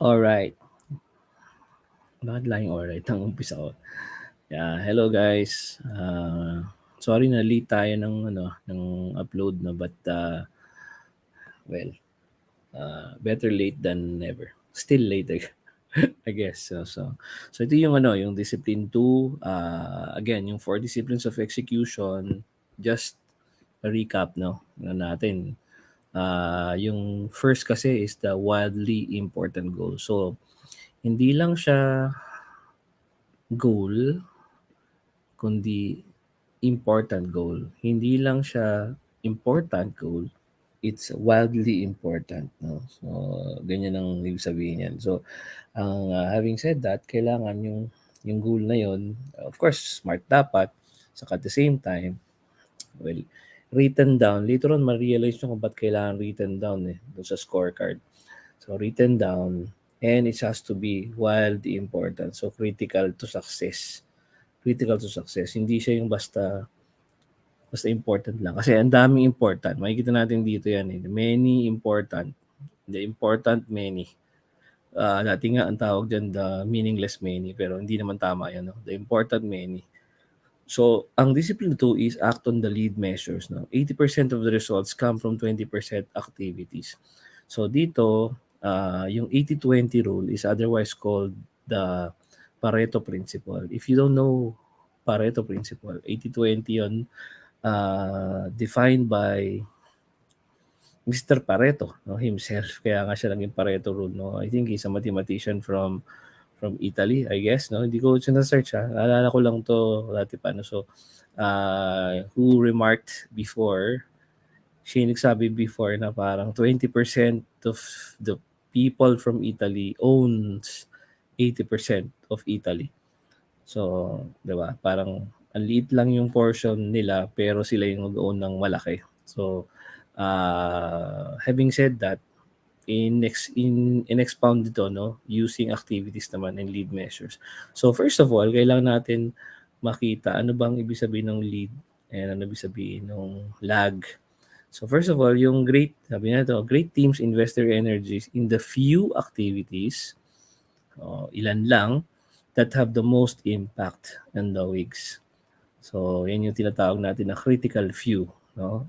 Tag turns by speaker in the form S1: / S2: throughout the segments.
S1: Alright. Bakit laging alright ang umpisa ko? Yeah, hello guys. Sorry na late tayo ng upload but well, better late than never. Still late I guess. So ito yung yung discipline 2, again, yung 4 disciplines of execution. Just a recap natin. Yung first kasi is the wildly important goal. So hindi lang siya goal, kundi important goal. Hindi lang siya important goal, it's wildly important. No? So, ganyan ang ibig sabihin yan. So, having said that, kailangan yung goal na yon, of course, smart dapat. So, at the same time, well, written down. Later on, ma-realize nyo kung ba't kailangan written down doon sa scorecard. So, written down, and it has to be wildly important. So, critical to success. Critical to success. Hindi siya yung basta important lang. Kasi ang daming important. Makikita natin dito yan. Many important. The important many. Dati nga ang tawag dyan, the meaningless many. Pero hindi naman tama yan. No? The important many. So, ang discipline 2 is act on the lead measures. No? 80% of the results come from 20% activities. So, dito, yung 80-20 rule is otherwise called the Pareto principle. If you don't know Pareto principle, 80-20 yun, defined by Mr. Pareto, himself. Kaya nga siya naging Pareto rule. No? I think he's a mathematician from Italy, I guess. No? Hindi ko sina-search. Naalala ko lang to dati pa. No? So, who remarked before, siya nagsabi before na parang 20% of the people from Italy owns 80% of Italy. So, 'di ba? Parang ang liit lang yung portion nila pero sila yung nag-own ng malaki. So, having said that, in-expound dito using activities naman and lead measures. So, first of all, kailangan natin makita ano bang ibig sabihin ng lead and ano ibig sabihin ng lag. So, first of all, yung sabi na ito, great teams invest their energies in the few activities, ilan lang, that have the most impact in the weeks. So, yan yung tinatawag natin na critical few. No?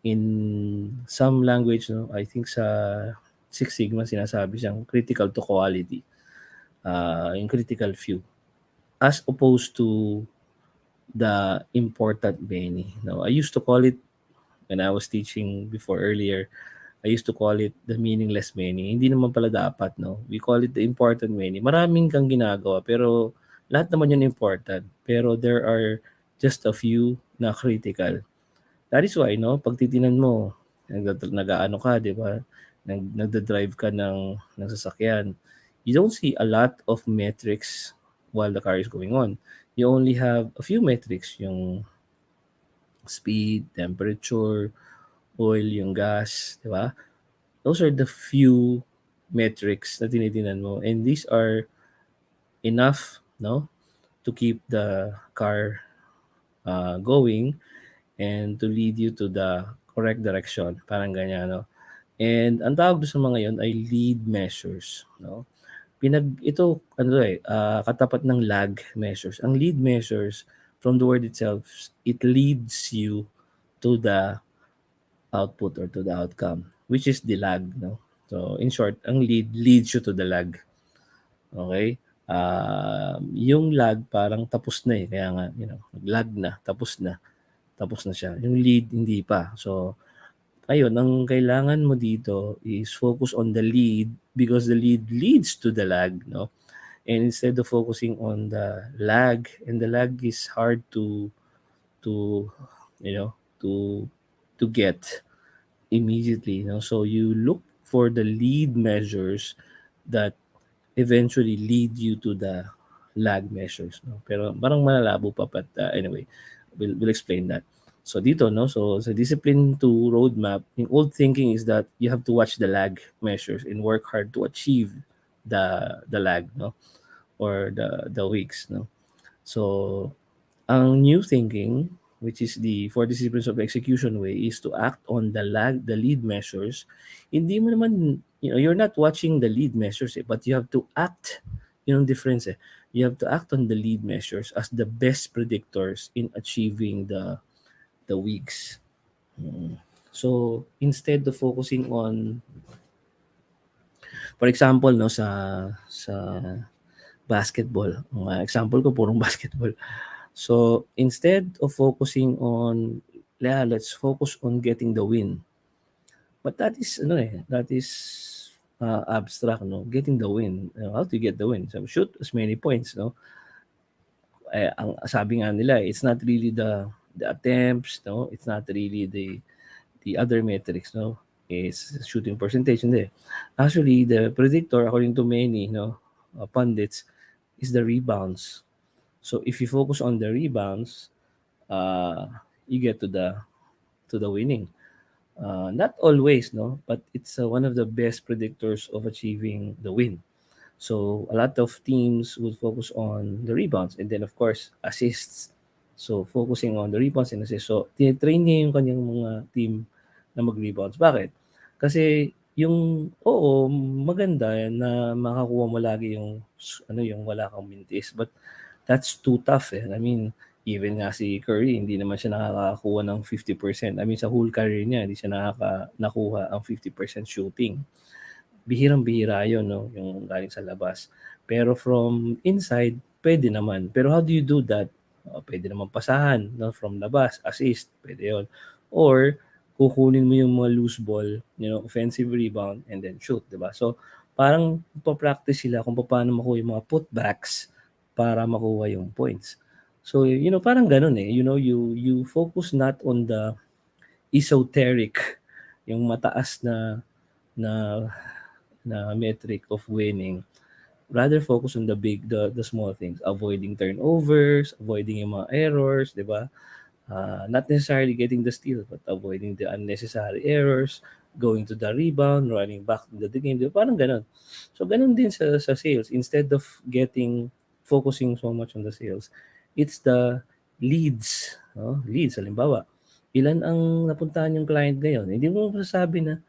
S1: In some language, I think sa Six Sigma, sinasabi siyang critical to quality. Yung critical few. As opposed to the important many. I used to call it, when I was teaching before earlier, I used to call it the meaningless many. Hindi naman pala dapat, We call it the important many. Maraming kang ginagawa, pero lahat naman yun important. Pero there are just a few na critical. That is why, pag titinan mo, nag-aano ka, di ba? Nagda-drive ka ng sasakyan. You don't see a lot of metrics while the car is going on. You only have a few metrics, yung speed, temperature, oil, yung gas, di ba? Those are the few metrics na tinitingnan mo, and these are enough to keep the car going and to lead you to the correct direction, parang ganyan. And ang tawag doon sa mga yon ay lead measures. Ito katapat ng lag measures. Ang lead measures, from the word itself, it leads you to the output or to the outcome, which is the lag. So, in short, ang lead leads you to the lag. Okay? Yung lag parang tapos na kaya nga, nag-lag na, tapos na siya. Yung lead, hindi pa. So, ayun, ang kailangan mo dito is focus on the lead because the lead leads to the lag, And instead of focusing on the lag, and the lag is hard to get immediately, So you look for the lead measures that eventually lead you to the lag measures, Pero parang malalabo pa, but anyway, we'll explain that. So dito, so sa discipline 2 roadmap, yung old thinking is that you have to watch the lag measures and work hard to achieve the lag, or the weeks, So ang new thinking, which is the 4 disciplines of execution way, is to act on the lead measures. Hindi mo naman you're not watching the lead measures, but you have to act, yung difference you have to act on the lead measures as the best predictors in achieving the weeks. So instead of focusing on, for example, no, sa basketball, example ko purong basketball. So instead of focusing on, let's focus on getting the win. But that is abstract, no? Getting the win. How to get the win? So shoot as many points, no? Ang sabi nga nila, it's not really the attempts, no? It's not really the other metrics, no? Is shooting percentage, hindi. Actually, the predictor, according to many, pundits, is the rebounds. So if you focus on the rebounds, you get to the winning. Not always, no, but it's one of the best predictors of achieving the win. So a lot of teams would focus on the rebounds and then of course assists. So focusing on the rebounds and assists. So tinatrain niya yung kanyang mga team na mag-rebounds. Bakit? Kasi maganda na makakuha mo lagi yung wala kang mintis. But that's too tough eh. I mean, even nga si Curry, hindi naman siya nakakakuha ng 50%. I mean, sa whole career niya, hindi siya nakuha ang 50% shooting. Bihirang-bihira yun, no? Yung galing sa labas. Pero from inside, pwede naman. Pero how do you do that? Pwede naman pasahan, no? From labas, assist, pwede yun. Or, kukunin mo yung mga loose ball, offensive rebound, and then shoot, diba? So, parang pa-practice sila kung paano makuha yung mga putbacks para makuha yung points. So, parang ganun eh. You focus not on the esoteric, yung mataas na metric of winning. Rather focus on the small things, avoiding turnovers, avoiding yung mga errors, di ba? Not necessarily getting the steal, but avoiding the unnecessary errors, going to the rebound, running back to the game, di ba? Parang ganun. So, ganun din sa sales. Instead of focusing so much on the sales, it's the leads. No? Leads, halimbawa, ilan ang napuntahan yung client ngayon? Hindi mo masasabi na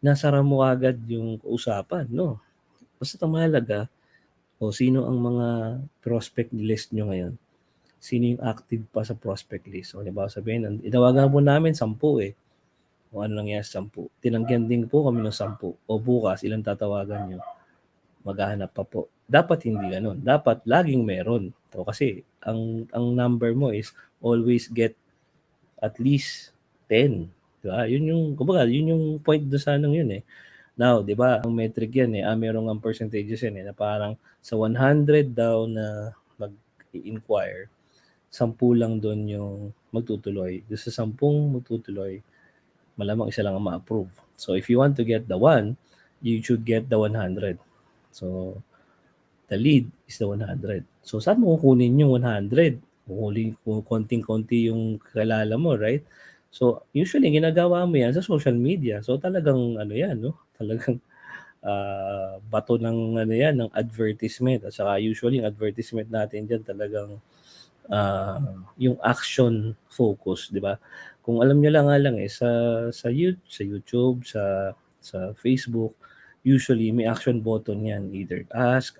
S1: nasara mo agad yung usapan, no? Basta mahalaga, sino ang mga prospect list nyo ngayon? Sino yung active pa sa prospect list? O, halimbawa sabihin, inawagan po namin 10 eh. O ano nangyari sa 10? Tinanggihan din po kami ng 10. O bukas, ilang tatawagan nyo? Maghahanap pa po. Dapat hindi ganun. Dapat laging meron. So, kasi ang number mo is always get at least 10. Diba? Yun yung point do sa yun eh. Now, diba, ang metric yan eh, merong ang percentages yan eh, na parang sa 100 daw na mag-inquire, 10 lang doon yung magtutuloy. Doon sa 10 magtutuloy, malamang isa lang ang ma-approve. So, if you want to get the 1, you should get the 100. So, the lead is the 100. So, saan mo kukunin yung 100? Kung konting-konti yung kilala mo, right? So, usually, ginagawa mo yan sa social media. So, talagang, yan, no? Talagang bato ng, ng advertisement. At saka, usually, yung advertisement natin dyan talagang yung action focus, di ba? Kung alam nyo lang sa YouTube, sa Facebook, usually may action button yan. Either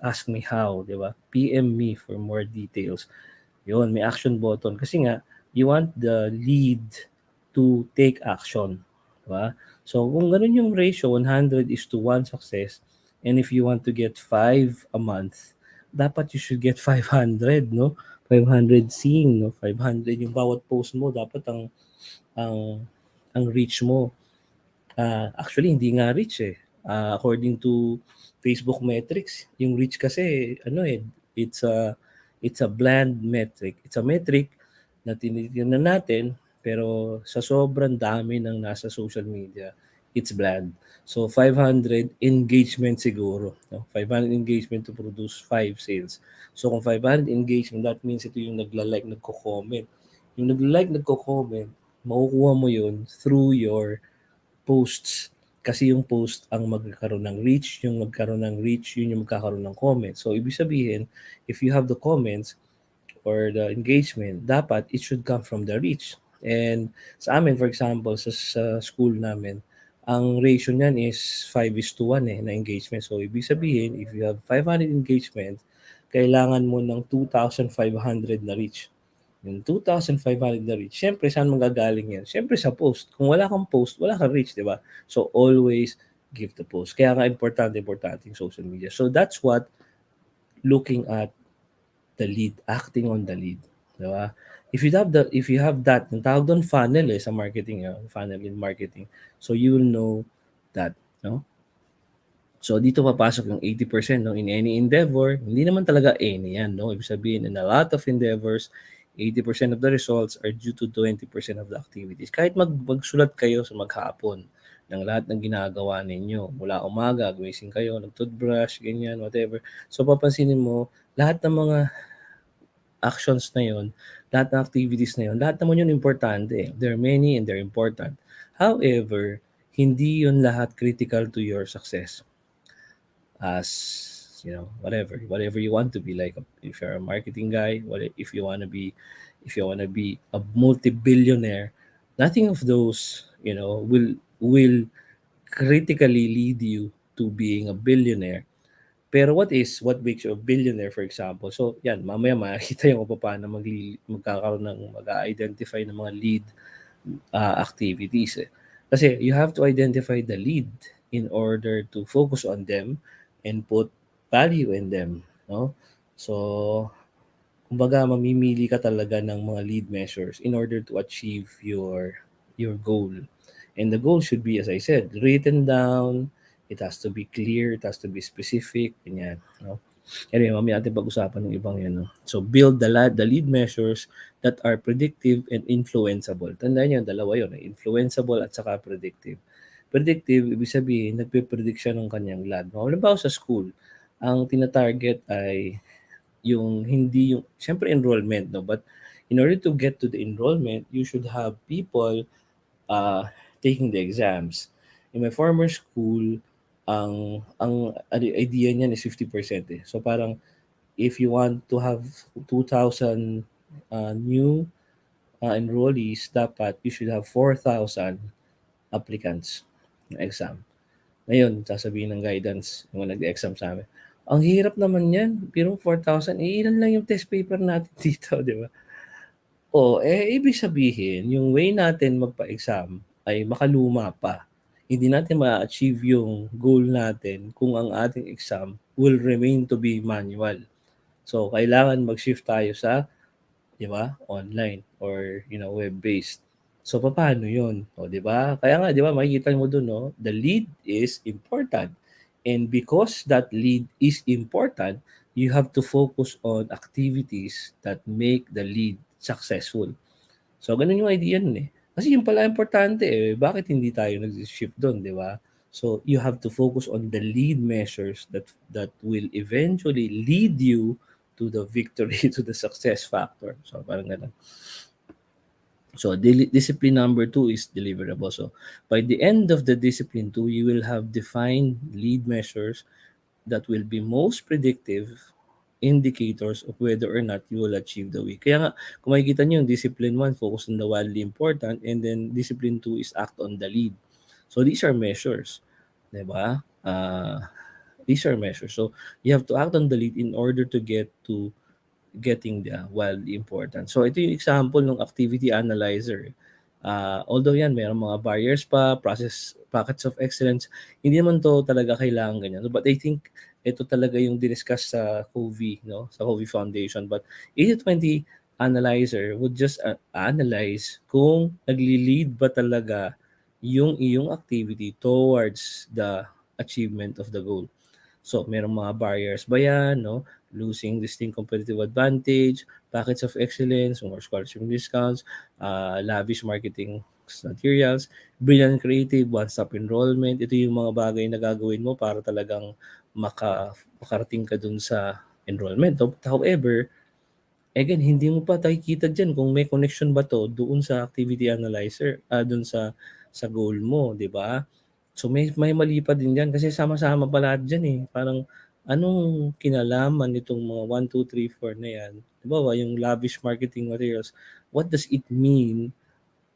S1: ask me how, di ba? PM me for more details. Yun, may action button. Kasi nga, you want the lead to take action. Diba? So, kung ganun yung ratio, 100 is to 1 success, and if you want to get 5 a month, dapat you should get 500, no? 500 seen, no? 500 yung bawat post mo, dapat ang reach mo. Actually, hindi nga reach eh. According to Facebook metrics, yung reach kasi, it's a bland metric. It's a metric na tinitingnan natin, pero sa sobrang dami ng nasa social media, it's bland. So, 500 engagement siguro. No? 500 engagement to produce 5 sales. So, kung 500 engagement, that means ito yung nagla-like, nagko-comment. Yung nagla-like, nagko-comment, makukuha mo yun through your posts. Kasi yung post ang magkakaroon ng reach, yung magkaroon ng reach, yun yung magkakaroon ng comments. So, ibig sabihin, if you have the comments or the engagement, dapat it should come from the reach. And sa amin, for example, sa school namin, ang ratio niyan is 5:1 na engagement. So, ibig sabihin, if you have 500 engagement, kailangan mo ng 2,500 na reach. Yung 2,500 na reach, syempre saan manggagaling yan? Syempre sa post. Kung wala kang post, wala kang reach, di ba? So, always give the post. Kaya nga importante yung social media. So, that's what looking at the lead, acting on the lead. Di ba? If you have that, yung tawag doon funnel sa marketing, funnel in marketing. So you will know that, no? So dito papasok yung 80%, no, in any endeavor. Hindi naman talaga any yan, no? Ibig sabihin, in a lot of endeavors, 80% of the results are due to 20% of the activities. Kahit magsulat kayo sa maghapon ng lahat ng ginagawa ninyo. Mula umaga, gumising kayo, nag-toothbrush, ganyan, whatever. So papansinin mo, lahat ng mga actions na yon, lahat ng activities na yon, lahat naman yun importante. There are many and they're important. However, hindi yun lahat critical to your success as, whatever you want to be. Like if you're a marketing guy, if you want to be a multi-billionaire, nothing of those, will critically lead you to being a billionaire. Pero what makes you a billionaire, for example? So, yan, mamaya makikita yung kung paano magkakaroon ng, mag-identify ng mga lead activities. Kasi you have to identify the lead in order to focus on them and put value in them. No? So, kumbaga, mamimili ka talaga ng mga lead measures in order to achieve your goal. And the goal should be, as I said, written down. It has to be clear. It has to be specific. Ganyan. No? Anyway, mamaya natin pag-usapan ng ibang yan. No? So, build the lead measures that are predictive and influenceable. Tandaan nyo, dalawa yun. Influenceable at saka predictive. Predictive, ibig sabihin, nagpe-predict siya ng kanyang lead. No? Halimbawa sa school, ang tina-target ay siyempre enrollment, no? But in order to get to the enrollment, you should have people taking the exams. In my former school, ang idea niyan is 50% eh. So parang if you want to have 2,000 new enrollees, dapat you should have 4,000 applicants ng exam. Ngayon, sasabihin ng guidance, yung nag-exam sa amin, ang hirap naman yan, pero 4,000, ilan lang yung test paper natin dito, di ba? Ibig sabihin, yung way natin magpa-exam ay makaluma pa. Hindi natin ma-achieve yung goal natin kung ang ating exam will remain to be manual. So, kailangan mag-shift tayo sa, di ba, online or, web-based. So, paano yun? Di ba? Kaya nga, di ba, makikita mo dun, no? The lead is important. And because that lead is important, you have to focus on activities that make the lead successful. So, ganun yung idea nun eh. Kasi yung pala importante eh, bakit hindi tayo nag-shift doon, di ba? So, you have to focus on the lead measures that will eventually lead you to the victory, to the success factor. So, parang ganun. So, discipline number 2 is deliverable. So, by the end of the discipline 2, you will have defined lead measures that will be most predictive indicators of whether or not you will achieve the week. Kaya nga, kung makikita nyo yung discipline 1, focus on the wildly important, and then discipline 2 is act on the lead. So, these are measures. Diba? These are measures. So, you have to act on the lead in order to get to getting the wildly important. So, ito yung example ng activity analyzer. Although yan, mayroong mga barriers pa, process pockets of excellence, hindi naman to talaga kailangan ganyan. But I think ito talaga yung diniscuss sa Covey, no? Sa Covey Foundation. But 80-20 analyzer would just analyze kung nagli-lead ba talaga yung iyong activity towards the achievement of the goal. So, merong mga barriers ba yan, no? Losing distinct competitive advantage, packets of excellence, more scholarship discounts, lavish marketing materials, brilliant creative, one-stop enrollment. Ito yung mga bagay na gagawin mo para talagang makarating ka dun sa enrollment. However, again, hindi mo pa nakikita dyan kung may connection ba to doon sa activity analyzer, doon sa goal mo, di ba? So may mali pa din diyan kasi sama-sama pa lahat diyan eh. Parang anong kinalaman nitong mga 1, 2, 3, 4 na yan? 'Di ba yung lavish marketing materials, what does it mean,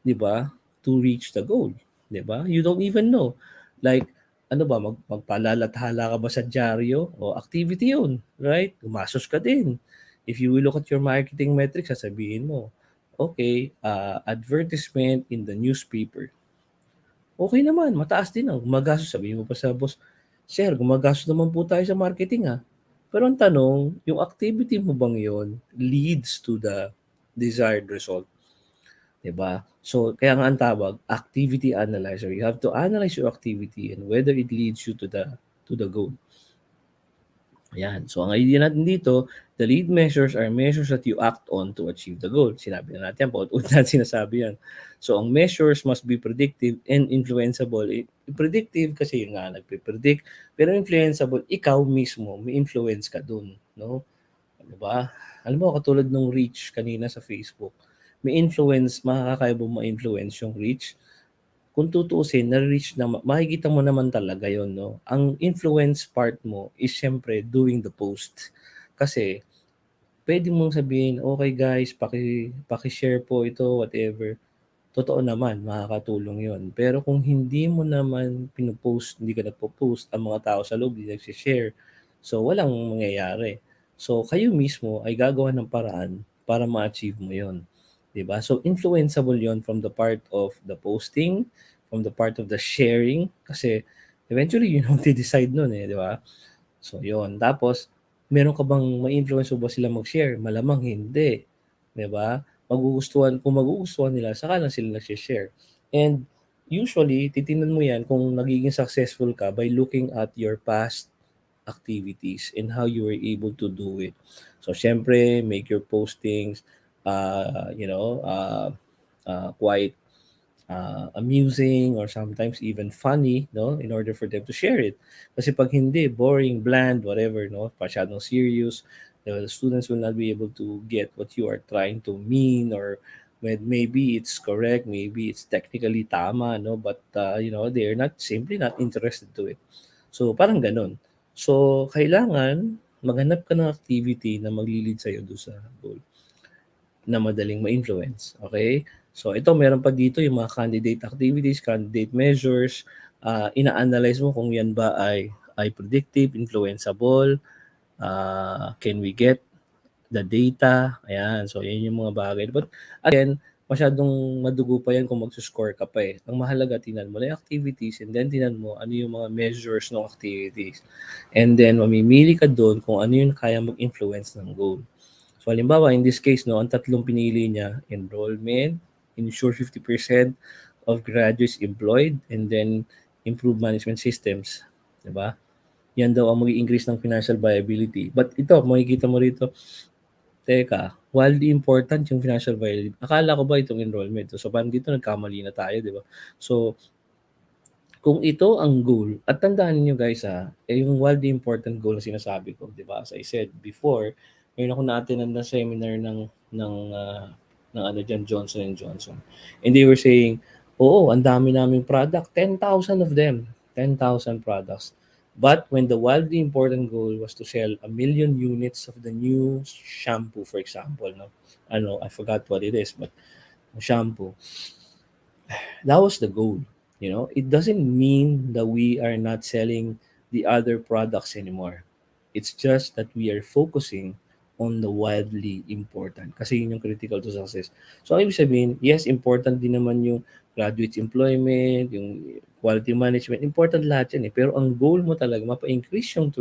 S1: 'di ba, to reach the goal? 'di ba? You don't even know. Like, ano ba, magpalalathala ka ba sa dyaryo? O activity yun, right? Gumastos ka din. If you will look at your marketing metrics, sasabihin mo, okay, advertisement in the newspaper. Okay naman, mataas din ang gumagastos. Sabihin mo pa sa boss, Sir, gumagastos naman po tayo sa marketing Pero ang tanong, yung activity mo bang yon leads to the desired result? 'Di ba? So, kaya nga ang tawag, activity analyzer. You have to analyze your activity and whether it leads you to the goal. Ayan. So, ang idea natin dito, the lead measures are measures that you act on to achieve the goal. Sinabi na natin yan, paulit natin sinasabi yan. So, ang measures must be predictive and influenceable. Predictive kasi yun nga, nagpe-predict. Pero influenceable, ikaw mismo, may influence ka dun. No? Diba? Alam mo, katulad ng reach kanina sa Facebook, may influence, makakakaya mo ma-influence yung reach. Kung tutuusin, na-reach na, makikita mo naman talaga yon, no? Ang influence part mo is syempre doing the post. Kasi, pwede mong sabihin, okay guys, paki-share po ito, whatever. Totoo naman, makakatulong yon. Pero kung hindi mo naman pinupost, hindi ka nagpo-post, ang mga tao sa loob hindi nag-share, so walang mangyayari. So kayo mismo ay gagawa ng paraan para ma-achieve mo yon. 'Di ba? So influenceable yon from the part of the posting, from the part of the sharing, kasi eventually yun ang decide nun 'di ba? So yon. Tapos, meron ka bang ma-influence mo ba sila mag-share? Malamang hindi. 'Di ba? Kung magugustuhan nila, saka lang sila nag-share. And usually, titingnan mo yan kung nagiging successful ka by looking at your past activities and how you were able to do it. So, syempre, make your postings, quite amusing or sometimes even funny, no, in order for them to share it. Kasi pag hindi, boring, bland, whatever, no, masyadong serious, the students will not be able to get what you are trying to mean, or when maybe it's correct, maybe it's technically tama, no, but they're not simply not interested to it. So parang ganun. So kailangan maghanap ka ng activity na maglilid sa'yo doon sa goal na madaling ma-influence. Okay? So ito, meron pa dito yung mga candidate activities, candidate measures. Ina-analyze mo kung yan ba ay predictive, influenceable, can we get the data. Ayan, so yan yung mga bagay. But again, masyadong madugo pa yan kung mag-score ka pa eh. Ang mahalaga, tinan mo na yung activities and then tinan mo ano yung mga measures ng activities. And then mamimili ka doon kung ano yung kaya mag-influence ng goal. So halimbawa, in this case, no, ang tatlong pinili niya, enrollment, ensure 50% of graduates employed, and then improve management systems. Diba? Yan daw ang mag-increase ng financial viability. But ito, makikita mo rito, teka, wildly important yung financial viability. Akala ko ba itong enrollment? So parang dito nagkamali na tayo, di ba? So, kung ito ang goal, at tandaan niyo guys yung wildly important goal na sinasabi ko, di ba? As I said before, ngayon ako na-attend na seminar ng ano dyan, Johnson & Johnson. And they were saying, oo, ang dami naming product, 10,000 of them, 10,000 products. But when the wildly important goal was to sell 1 million units of the new shampoo, for example, no? I forgot what it is, but shampoo, that was the goal. It doesn't mean that we are not selling the other products anymore. It's just that we are focusing on the wildly important. Kasi yun yung critical to success. So, ang ibig sabihin, yes, important din naman yung graduate employment, yung quality management, important lahat yan eh. Pero ang goal mo talaga, mapa-increase yung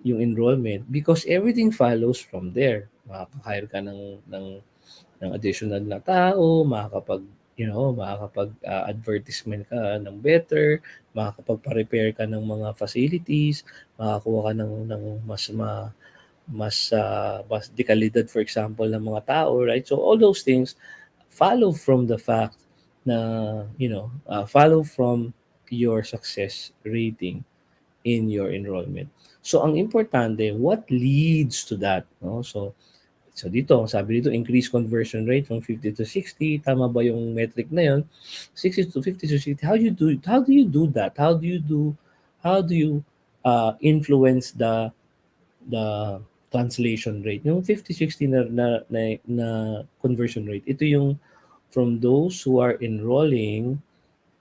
S1: enrollment because everything follows from there. Makaka-hire ka ng additional na tao, makakapag advertisement ka ng better, makakapagpa-repair ka ng mga facilities, makakuha ka ng mas dekalidad, for example, ng mga tao, right? So all those things follow from the fact na follow from your success rating in your enrollment. So ang importante, what leads to that, no? So dito, sabi dito, increase conversion rate from 50 to 60. Tama ba yung metric na yun? 60 to 50 to 60. How do you do it? How do you do that? How do you influence the translation rate? Yung 50-60 na conversion rate, ito yung from those who are enrolling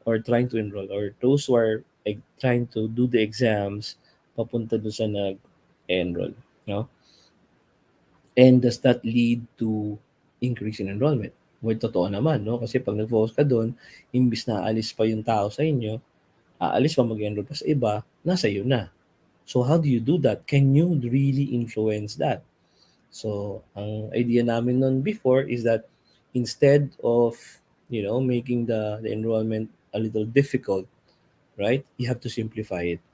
S1: or trying to enroll or those who are trying to do the exams papunta doon sa nag-enroll, no? And does that lead to increase in enrollment? Well, totoo naman, no? Kasi pag nag-focus ka doon, imbis na aalis pa yung tao sa inyo, aalis pa mag-enroll pa sa iba, nasa iyo na. So how do you do that? Can you really influence that? So ang idea namin noon before is that instead of, making the enrollment a little difficult, right? You have to simplify it.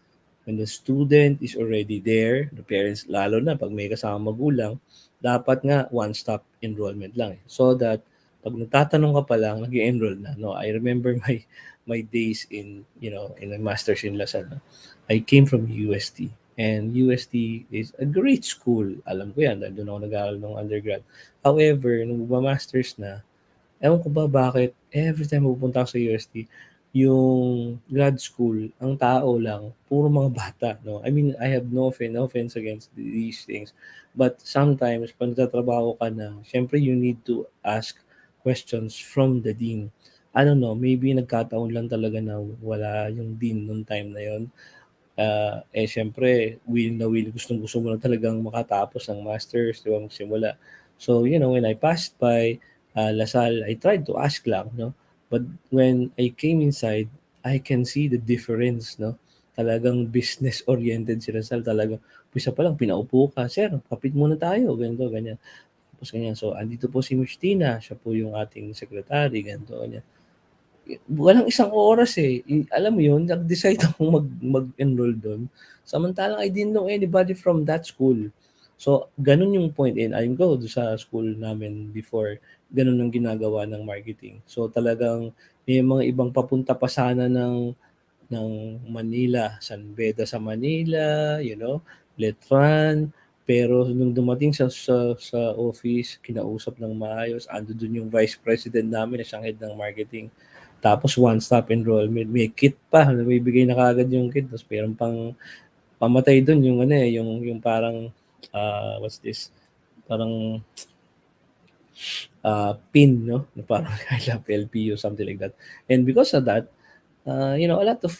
S1: When the student is already there, the parents, lalo na pag may kasama magulang, dapat nga one-stop enrollment lang eh. So that pag nagtatanong ka pa lang, nag-enroll na. No, I remember my days in a master's in Lasal. No? I came from UST. And UST is a great school. Alam ko yan, dahil doon ako nag-aaral ng undergrad. However, nung masters na, ewan ko ba bakit every time pupunta ako sa UST, yung grad school, ang tao lang, puro mga bata, no? I mean, I have no offense against these things. But sometimes, pag nagtatrabaho ka na, syempre you need to ask questions from the dean. I don't know, maybe nagkataon lang talaga na wala yung dean nung time na yon. Siyempre, will na will, gustong-gusto mo na talagang makatapos ng masters, di ba, magsimula. So, when I passed by Lasal, I tried to ask lang, no? But when I came inside, I can see the difference, no? Talagang business-oriented si Lasal. Talagang, pisa pa lang, pinaupo ka, sir, kapit muna tayo, ganito, ganyan. Tapos ganyan, so, andito po si Miss Tina, siya po yung ating secretary, ganito, ganyan. Walang isang oras eh. Alam mo yun, nag-decide akong mag-enroll doon. Samantalang I didn't know anybody from that school. So, ganun yung point. And I'm go sa school namin before, ganun ang ginagawa ng marketing. So, talagang may mga ibang papunta pa sana ng Manila, San Beda sa Manila, Letran. Pero nung dumating sa office, kinausap ng maayos, ando dun yung vice president namin na siyang head ng marketing. Tapos one-stop enrollment, may kit pa, may bigay na kagad yung kit. Tapos meron pang pamatay dun yung yung parang what's this? Parang pin, no? Na parang I love LPU, something like that. And because of that, a lot of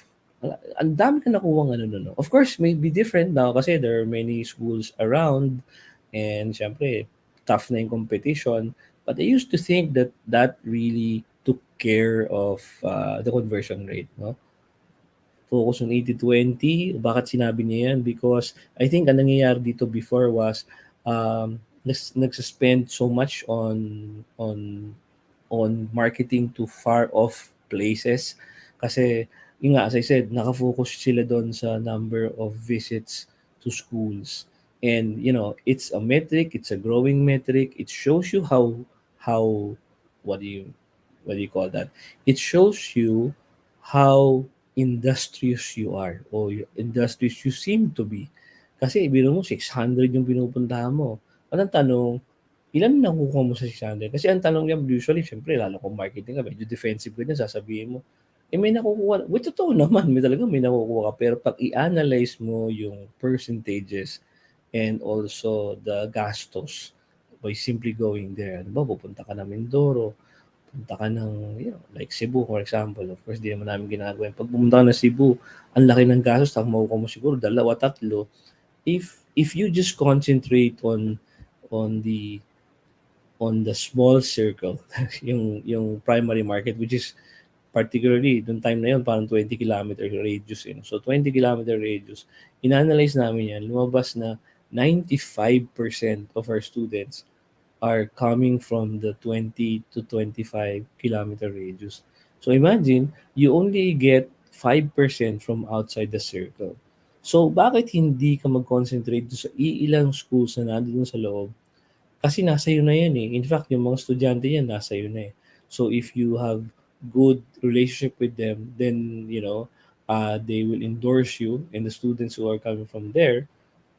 S1: ang dami ka nakuha no. Of course, may be different now kasi there are many schools around and syempre, tough na yung competition. But I used to think that really took care of the conversion rate, no? Focus on 80-20. Bakit sinabi niya yan? Because I think ang nangyayari dito before was nagsuspend so much on marketing to far off places. Kasi, yun nga, as I said, nakafocus sila doon sa number of visits to schools. And, it's a metric, it's a growing metric. It shows you how, what do you call that? It shows you how industrious you are or industrious you seem to be. Kasi, biro mo, 600 yung pinupuntahan mo. At ang tanong, ilan nakukuha mo sa 600? Kasi ang tanong niya usually, syempre, lalo kung marketing ka, medyo defensive ka niya, sasabihin mo, may nakukuha. Which totoo naman, may nakukuha ka. Pero pag i-analyze mo yung percentages and also the gastos by simply going there, ano ba, pupunta ka ng Mindoro, punta ka ng, like Cebu, for example. Of course, di naman namin ginagawa. Pag pumunta ka ng Cebu, ang laki ng gastos, ang makukuha mo siguro, 2, 3. If you just concentrate on the small circle, yung primary market, which is particularly, noong time na yun, parang 20-kilometer radius. So, 20-kilometer radius, in-analyze namin yan, lumabas na 95% of our students are coming from the 20 to 25-kilometer radius. So, imagine, you only get 5% from outside the circle. So, bakit hindi ka mag-concentrate sa iilang schools na nandun sa loob? Kasi nasa iyo na yan eh. In fact, yung mga estudyante yan, nasa iyo na eh. So if you have good relationship with them, then, they will endorse you and the students who are coming from there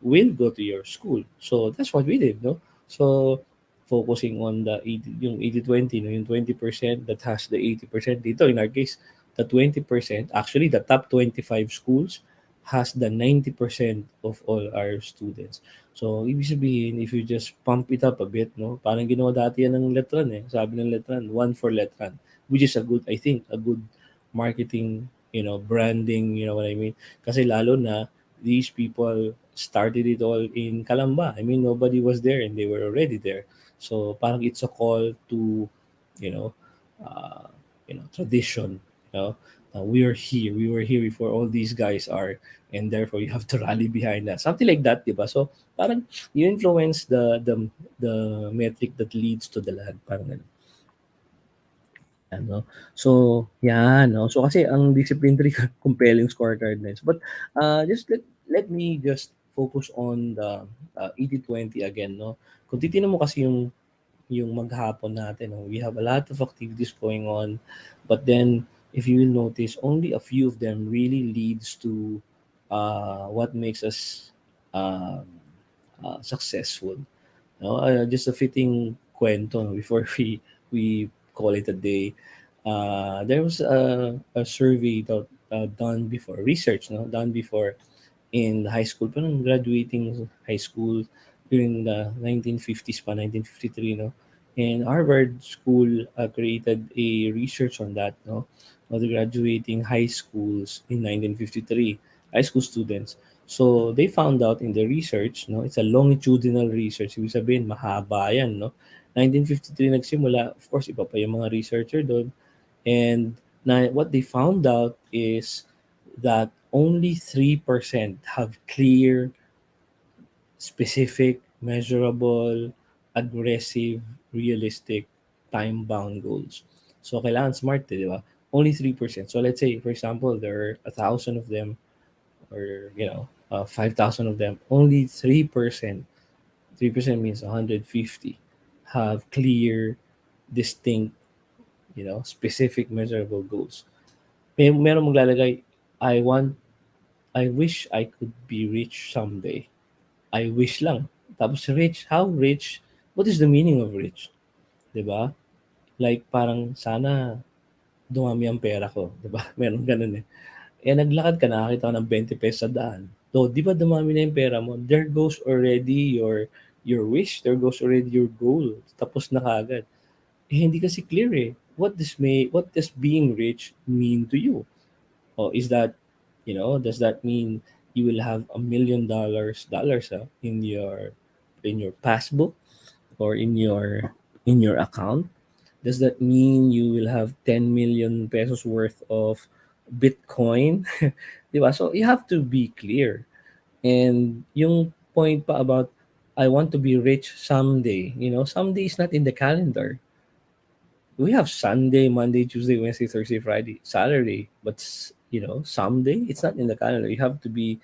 S1: will go to your school. So that's what we did, no? So focusing on yung 80-20, no? Yung 20% that has the 80%. Dito, in our case, the 20%, actually the top 25 schools has the 90% of all our students. So, ibig sabihin, if you just pump it up a bit, no? Parang ginawa dati yan ng Letran eh. Sabi ng Letran, one for Letran. Which is a good, I think, a good marketing, branding, you know what I mean? Kasi lalo na, these people started it all in Calamba. I mean, nobody was there and they were already there. So, parang it's a call to, you know, uh, tradition, you know, we are here. We were here before all these guys are, and therefore you have to rally behind that. Something like that, diba? So, parang you influence the metric that leads to the lag, parang ganun. Ano, so yan, no? So kasi ang disciplinary compelling scorecard na yun. But just let me just focus on the 80-20 again, no? Kung titignan mo kasi yung maghapon natin, no? We have a lot of activities going on, but then if you will notice, only a few of them really leads to what makes us successful. No, just a fitting kwento no, before we call it a day. There was a survey that done before, research, no, done before in high school, parang graduating high school during the 1950s pa, 1953, no? And Harvard School created a research on that, no? Of the graduating high schools in 1953, high school students. So they found out in the research, no? It's a longitudinal research. Ibig sabihin, mahaba yan, no? 1953 nagsimula. Of course, iba pa yung mga researcher doon. And what they found out is that only 3% have clear, specific, measurable, aggressive, realistic, time-bound goals. So, kailangan smart, di ba? Only 3%. So, let's say, for example, there are 1,000 of them or, 5,000 of them. Only 3%, 3% means 150, have clear, distinct, specific, measurable goals. Meron maglalagay, I want I wish I could be rich someday. I wish lang. Tapos rich, how rich? What is the meaning of rich? 'Di ba? Like parang sana dumami ang pera ko, 'di ba? Meron ganun eh. Eh naglakad ka, nakakita ka ng 20 pesos sa daan. So, 'di ba dumami na yung pera mo? There goes already your wish, there goes already your goal. Tapos na kaagad. Eh hindi kasi clear eh. What does being rich mean to you? Oh, is that, does that mean you will have $1 million in your passbook or in your account? Does that mean you will have 10 million pesos worth of Bitcoin? Diba? So you have to be clear. And yung point pa about I want to be rich someday, someday is not in the calendar. We have Sunday, Monday, Tuesday, Wednesday, Thursday, Friday, Saturday, but someday it's not in the calendar. You have to be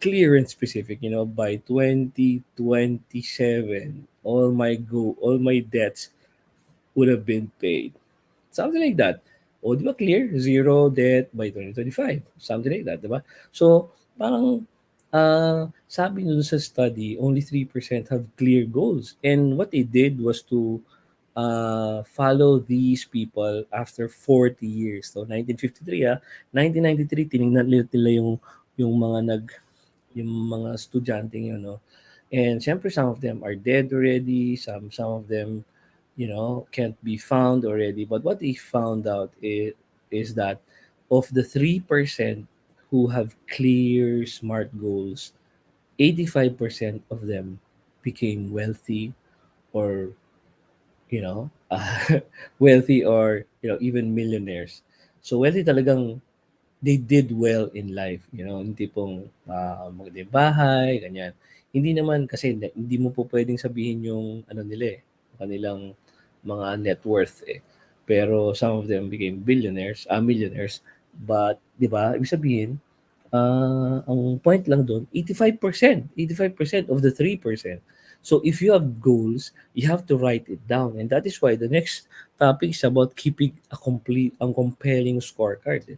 S1: clear and specific. By 2027, all my debts would have been paid. Something like that. O, di ba clear? Zero debt by 2025. Something like that, di ba? So, parang sabi nyo sa study, only 3% have clear goals. And what they did was to follow these people after 40 years. So 1953 1993 tiningnan nila yung mga yung mga estudyante yun, no. And syempre some of them are dead already, some of them can't be found already. But what they found out is that of the 3% who have clear smart goals, 85% of them became wealthy or wealthy or even millionaires. So wealthy talagang they did well in life, yung tipong maganda yung bahay, ganyan. Hindi naman kasi hindi mo po pwedeng sabihin yung ano nila eh, kanilang mga net worth eh. Pero some of them became millionaires, but 'di ba? Ibig sabihin, ang point lang doon, 85% of the 3%. So if you have goals, you have to write it down. And that is why the next topic is about keeping a compelling scorecard. Eh.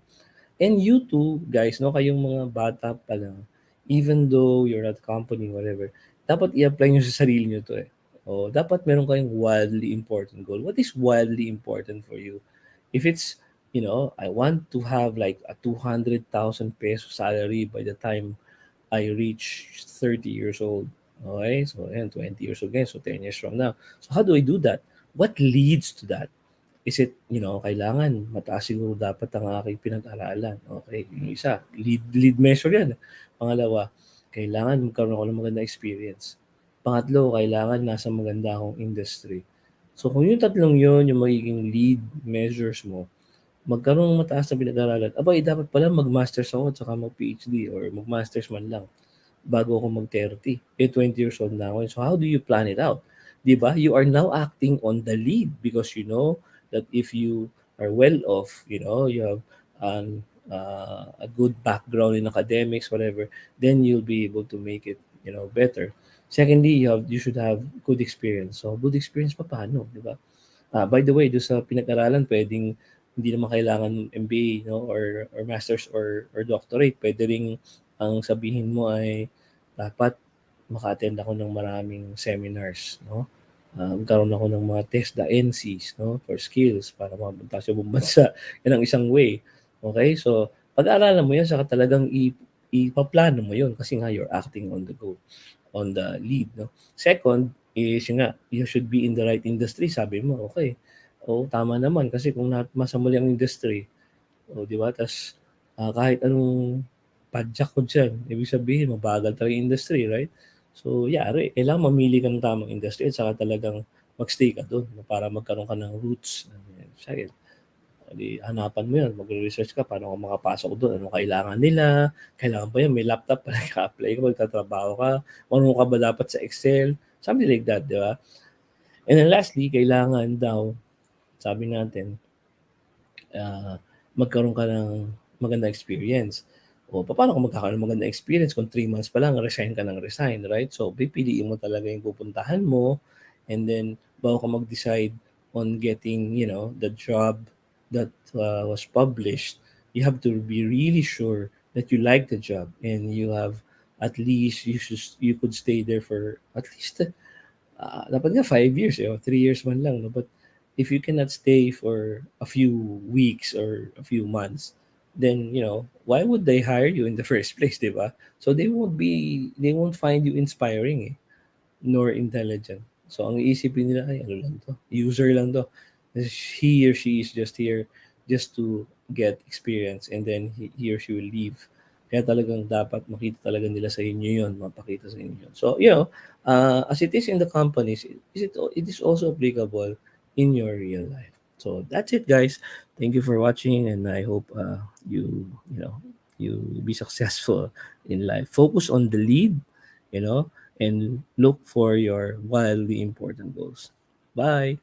S1: And you too, guys, no, kayong mga bata pa lang, even though you're not company, whatever, dapat i-apply nyo sa sarili nyo to eh. O, dapat meron kayong wildly important goal. What is wildly important for you? If it's, I want to have like a 200,000 peso salary by the time I reach 30 years old. Okay? So, ayan, 20 years old ngayon. So, 10 years from now. So, how do I do that? What leads to that? Is it, kailangan mataas siguro dapat ang aking pinag-aralan. Okay, yung isa, lead measure yan. Pangalawa, kailangan magkaroon ako ng magandang experience. Pangatlo, kailangan nasa maganda akong industry. So kung yung tatlong yun, yung magiging lead measures mo, magkaroon ng mataas na pinag-aralan, abay, dapat pala mag-masters ako at saka mag-PhD or mag-masters man lang bago ako mag-30. 20 years old na ako. So how do you plan it out? 'Di ba? You are now acting on the lead because you know that if you are well off, you have a good background in academics, whatever, then you'll be able to make it, better. Secondly, you should have good experience. So good experience pa paano, 'di ba? By the way, do sa pinag-aralan, pwedeng hindi naman kailangan MBA, or masters or doctorate. Pwede ring ang sabihin mo ay dapat maka-attend ako ng maraming seminars, no? Magkaroon ako ng mga TESDA NCs, no, for skills para mapunta sa ibang bansa. Yan ang isang way. Okay? So, pag-aaralan mo yan, saka talagang ipaplano mo yun kasi nga you're acting on the go, on the lead, no? Second is yun nga, you should be in the right industry, sabi mo. Okay. Oo, tama naman kasi kung masa mali ang industry, di ba? Tas kahit anong padyak ko diyan, ibig sabihin mabagal talaga yung industry, right? So, yari, kailangan mamili ka ng tamang industry at saka talagang magstay ka doon para magkaroon ka ng roots. Sige, di hanapan mo yan, magre-research ka paano ka makapasok doon, anong kailangan nila, kailangan ba yan, may laptop pa nag-apply ka, magtatrabaho ka, marunong ka ba dapat sa Excel, something like that, di ba? And then lastly, kailangan daw, sabi natin, magkaroon ka ng magandang experience. O paano ka magkakaroon ng magandang experience kung 3 months pa lang resign ka ng resign, right? So pipiliin mo talaga yung pupuntahan mo, and then bago ka mag-decide on getting, the job that was published, you have to be really sure that you like the job and you have at least you could stay there for at least dapat nga 5 years, 3 years man lang, no? But if you cannot stay for a few weeks or a few months, then, why would they hire you in the first place, di ba? So they won't find you inspiring, nor intelligent. So ang iisipin nila, ay, ano lang to, user lang to. He or she is just here just to get experience, and then he or she will leave. Kaya talagang dapat makita talaga nila sa inyo yun, mapakita sa inyo yun. So, as it is in the companies, it is also applicable in your real life. So that's it, guys. Thank you for watching, and I hope you be successful in life. Focus on the lead, and look for your wildly important goals. Bye.